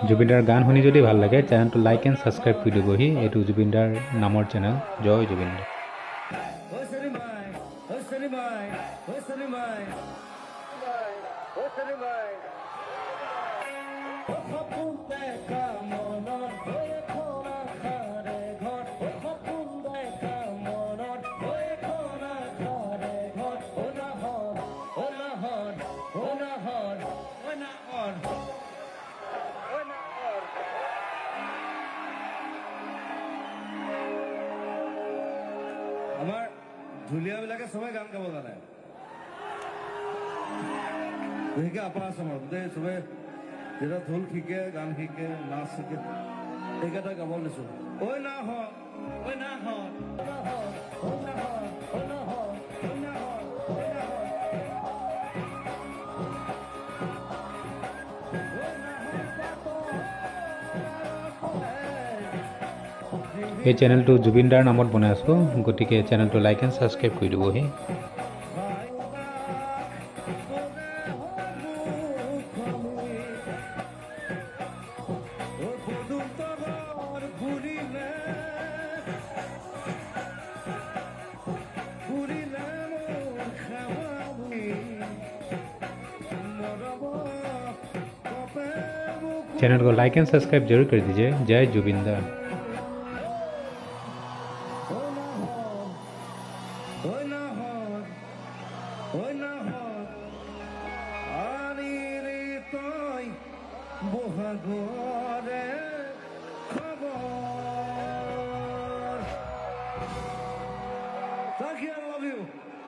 জুবিনদাৰ গান শুনি যদি ভাল লাগে চেনেলটো লাইক এণ্ড ছাবস্ক্ৰাইব কৰি দিবহি। এইটো জুবিনদাৰ নামৰ চেনেল। জয় জুবিনদা। আমাৰ ঢুলীয়াবিলাকে সবাই গান গাব জানে। গতিকে আপাৰ আছামৰ গোটেই চবে যেতিয়া ঢোল শিকে, গান শিকে, নাচ শিকে, এইকেইটা গাব দিছোঁ। ঐ না হত, ঐ না হত, এই চেনেলটো জুবিনদাৰ নামত বনাই আছোঁ, গতিকে চেনেলটো লাইক এণ্ড ছাবস্ক্ৰাইব কৰি দিবহি। चैनल को लाइक एंड सब्सक्राइब जरूर कर दीजिए। जय जुबिंदा।